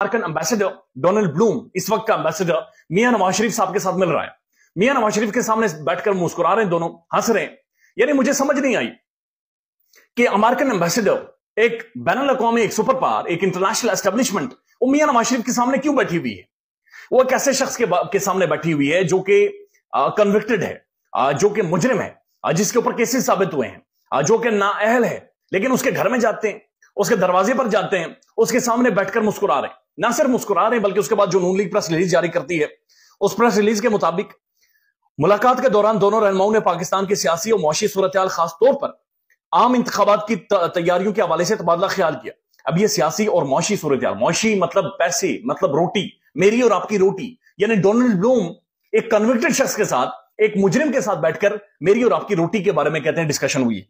American ambassador Donald Bloom इस वक्त का एम्बेसडर मियां नवाज शरीफ साहब के साथ मिल रहा है। मियां नवाज शरीफ के सामने बैठकर मुस्कुरा रहे हैं, दोनों हंस रहे हैं। यानी मुझे समझ नहीं आई कि अमेरिकन एम्बेसडर एक बैनुल अक़वामी, एक सुपर पावर, एक इंटरनेशनल एस्टेब्लिशमेंट, वो मियां नवाज शरीफ के सामने क्यों बैठी हुई है? वो एक ऐसे शख्स के सामने बैठी हुई है जो कि कन्विक्टेड है, जो कि मुजरिम है, जिसके ऊपर केसेस साबित हुए हैं, जो कि नाअहल है, लेकिन उसके घर में जाते हैं, उसके दरवाजे पर जाते हैं, उसके सामने बैठकर मुस्कुरा रहे हैं। ना सिर्फ मुस्कुरा रहे हैं बल्कि उसके बाद जो नून लीग प्रेस रिलीज जारी करती है, उस प्रेस रिलीज के मुताबिक मुलाकात के दौरान दोनों रहनुमाओं ने पाकिस्तान की सियासी और मुआशी सूरत-ए-हाल खास तौर पर आम इंतखाबात की तैयारियों के हवाले से तबादला ख्याल किया। अब ये सियासी और मुआशी सूरत-ए-हाल, मुआशी मतलब पैसे, मतलब रोटी, मेरी और आपकी रोटी, यानी डोनाल्ड ब्लूम एक कन्विक्टेड शख्स के साथ, एक मुजरिम के साथ बैठकर मेरी और आपकी रोटी के बारे में कहते हैं डिस्कशन हुई।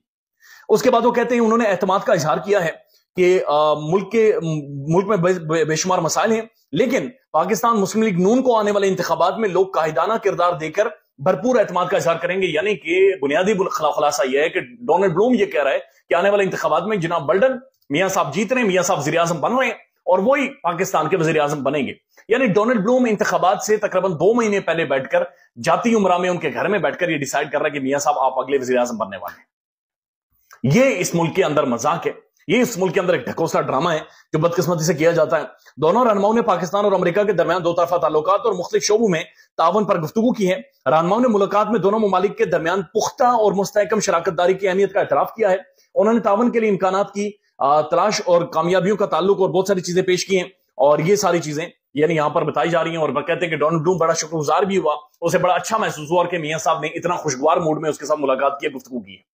उसके बाद वो कहते हैं उन्होंने एतमाद का इजहार किया है कि मुल्क में बेशुमार मसाइल हैं, लेकिन पाकिस्तान मुस्लिम लीग नून को आने वाले इंतखाबात में लोग काहिदाना किरदार देकर भरपूर एतमाद का इजहार करेंगे। यानी कि बुनियादी खुलासा यह है कि डोनाल्ड ब्लूम ये कह रहा है कि आने वाले इंतखाबात में जनाब बल्डन मियां साहब जीत रहे हैं, मियां साहब वज़ीर आज़म बन रहे हैं और वही पाकिस्तान के वज़ीर आज़म बनेंगे। यानी डोनाल्ड ब्लूम इंतखाबात से तकरीबन 2 महीने पहले बैठकर जाती उमरा में उनके घर में बैठकर ये डिसाइड कर रहा है कि मियां साहब आप अगले वज़ीर आज़म बनने वाले हैं। ये इस मुल्क के अंदर मजाक है, ये इस मुल्क के अंदर एक ढकोसला ड्रामा है जो बदकिस्मती से किया जाता है। दोनों रहनुमाओं ने पाकिस्तान और अमेरिका के दरमियान दो तरफा ताल्लुकात और मुख्तलिफ शोबों में तावन पर गुफ्तगू की है। रहनुमाओं ने मुलाकात में दोनों ममालिक के दरमियान पुख्ता और मुस्तहकम शराकतदारी की अहमियत का एतराफ किया है। उन्होंने तावन के लिए इम्कानात की तलाश और कामयाबियों का ताल्लुक और बहुत सारी चीजें पेश की हैं, और ये सारी चीजें यानी यहां पर बताई जा रही हैं। और कहते हैं कि डोनाल्ड ब्लूम बड़ा शुक्रगुजार भी हुआ, उसे बड़ा अच्छा महसूस हुआ कि मियां साहब ने इतना खुशगवार मूड में उसके साथ मुलाकात की, गुफ्तगू की है।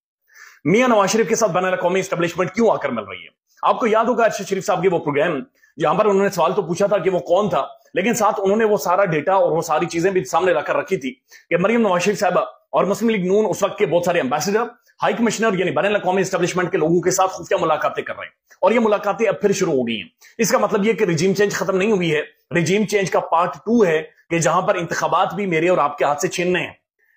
मियां नवाज शरीफ के साथ बैनुल अक़वामी एस्टेब्लिशमेंट क्यों आकर मिल रही है? आपको याद होगा अरशद शरीफ साहब के वो प्रोग्राम जहां पर उन्होंने सवाल तो पूछा था कि वो कौन था, लेकिन साथ उन्होंने वो सारा डेटा और वो सारी चीजें भी सामने रखकर रखी थी कि मरियम नवाज शरीफ साहबा और मुस्लिम लीग नून उस वक्त के बहुत सारे एम्बेसडर, हाई कमिश्नर यानी बैनुल अक़वामी एस्टेब्लिशमेंट के लोगों के साथ खुफिया मुलाकातें कर रहे हैं, और ये मुलाकातें अब फिर शुरू हो गई हैं। इसका मतलब ये कि रिजीम चेंज खत्म नहीं हुई है, रिजीम चेंज का पार्ट 2 है कि जहां पर इंतखाबात भी मेरे और आपके हाथ से छीनने हैं,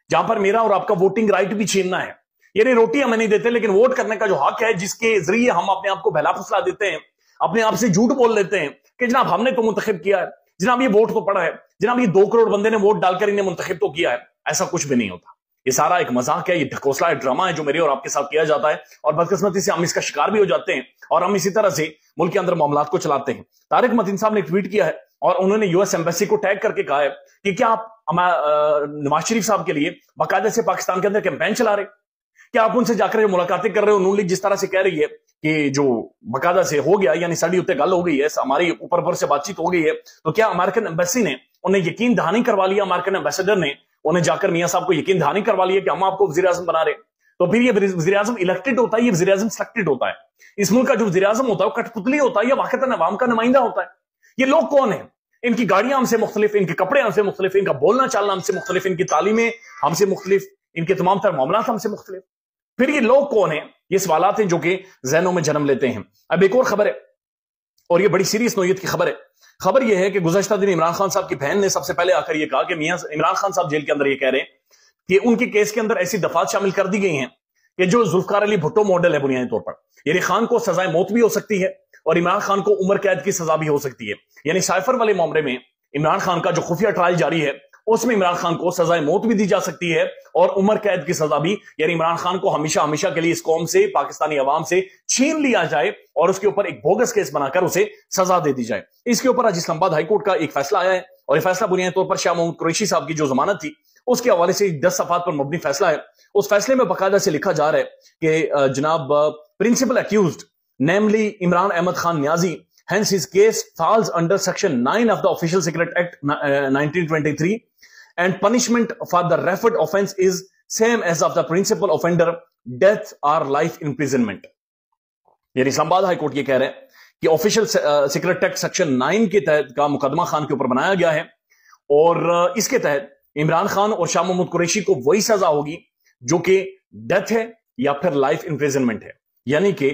जहां पर मेरा और आपका वोटिंग राइट भी छीनना है। यानी रोटी हमें नहीं देते, लेकिन वोट करने का जो हक है, जिसके जरिए हम अपने आप को बहला फुसला देते हैं, अपने आप से झूठ बोल लेते हैं कि जनाब हमने तो मुंतखब किया है, जनाब ये वोट तो पड़ा है, जनाब ये 2 करोड़ बंदे ने वोट डालकर इन्हें मुंतखब तो किया है। ऐसा कुछ भी नहीं होता, ये सारा एक मजाक है, ये ढकोसला ड्रामा है जो मेरे और आपके साथ किया जाता है, और बदकिस्मती से हम इसका शिकार भी हो जाते हैं और हम इसी तरह से मुल्क के अंदर मामलात को चलाते हैं। तारिक मतीन साहब ने ट्वीट किया है और उन्होंने यूएस एम्बेसी को टैग करके कहा है कि क्या आप नवाज शरीफ साहब के लिए बाकायदा से पाकिस्तान के अंदर कैंपेन चला रहे, क्या आप उनसे जाकर मुलाकातें कर रहे हो? नून लीग जिस तरह से कह रही है कि जो बाकायदा से हो गया, यानी साड़ी उत्ते गल हो गई है, हमारी ऊपर से बातचीत हो गई है, तो क्या अमेरिकन एम्बेसी ने उन्हें यकीन दहानी करवा लिया, अमेरिकन एम्बेसडर ने उन्हें जाकर मियां साहब को यकीन दहानी करवा लिया कि हम आपको वज़ीर आज़म बना रहे? तो फिर ये वज़ीर आज़म इलेक्टेड होता है, ये वज़ीर आज़म सिलेक्टेड होता है? इस मुल्क का जो वज़ीर आज़म होता है वो कठपुतली होता है या वाक़तन अवाम का नुमाइंदा होता है? ये लोग कौन है? इनकी गाड़ियां हमसे मुख्तलिफ, इनके कपड़े हमसे मुख्तलिफ, इनका बोलना चालना हमसे मुख्तलिफ, इनकी तालीमें हमसे मुख्तलिफ, इनके तमाम तर मामलात हमसे मुख्तलिफ। फिर ये लोग कौन है? ये सवालात हैं जो कि ज़हनों में जन्म लेते हैं। अब एक और खबर है, और ये बड़ी सीरियस नोयत की खबर है। खबर यह है कि गुज़श्ता दिन इमरान खान साहब की बहन ने सबसे पहले आकर यह कहा कि मियां इमरान खान साहब जेल के अंदर ये कह रहे हैं कि उनके केस के अंदर ऐसी दफात शामिल कर दी गई हैं कि जो जुल्फकार अली भुट्टो मॉडल है बुनियादी तौर पर, यानी खान को सजाए मौत भी हो सकती है और इमरान खान को उम्र कैद की सजा भी हो सकती है। यानी साइफर वाले मामले में इमरान खान का जो खुफिया ट्रायल जारी है उसमें इमरान खान को सजाए मौत भी दी जा सकती है और उम्र कैद की सजा भी, यानी इमरान खान को हमेशा हमेशा के लिए इस कौम से, पाकिस्तानी अवाम से छीन लिया जाए और उसके ऊपर एक बोगस केस बनाकर उसे सजा दे दी जाए। इसके ऊपर आज इस्लामाबाद हाईकोर्ट का एक फैसला आया है, और यह फैसला बुनियादी तौर पर शाह महमूद कुरैशी साहब की जो जमानत थी उसके हवाले से 10 सफ़ात पर मबनी फैसला है। उस फैसले में बाकायदा से लिखा जा रहा है कि जनाब principal accused namely Imran Ahmad Khan Niazi, hence his case falls under section 9 of the Official Secret Act 1923 and punishment for the referred offense is same as of the principal offender, death or life imprisonment। यानी Islamabad high court ये कह रहे हैं कि official secret act section 9 के तहत का मुकदमा खान के ऊपर बनाया गया है, और इसके तहत इमरान खान और शाह महमूद कुरैशी को वही सजा होगी जो कि डेथ है या फिर लाइफ इंप्रिजनमेंट है, यानी कि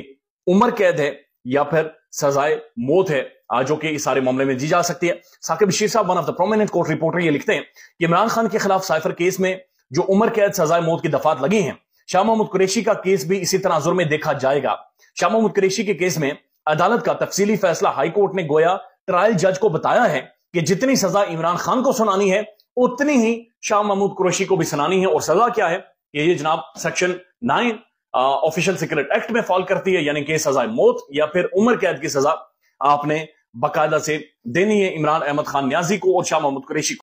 उम्र कैद है या फिर सजाए मौत है, जो कि इस सारे मामले में दी जा सकती है। साकिब बशीर साहब, one of the prominent court reporter, ये लिखते हैं कि इमरान खान के खिलाफ साइफर केस में जो उम्र कैद सजाए मौत की दफात लगी हैं, शाह महमूद कुरैशी का केस भी इसी तनाजुर में देखा जाएगा। शाह महमूद कुरैशी के केस में अदालत का तफसीली फैसला हाई कोर्ट ने गोया ٹرائل جج کو بتایا ہے کہ جتنی سزا عمران خان کو سنانی ہے اتنی ہی شاہ محمود قریشی کو بھی سنانی ہے. اور سزا کیا ہے؟ یہ جناب سیکشن 9 آفیشل سیکرٹ ایکٹ میں فال کرتی ہے، یعنی کہ سزا موت یا پھر عمر قید کی سزا آپ نے باقاعدہ سے دینی ہے عمران احمد خان نیازی کو اور شاہ محمود قریشی کو.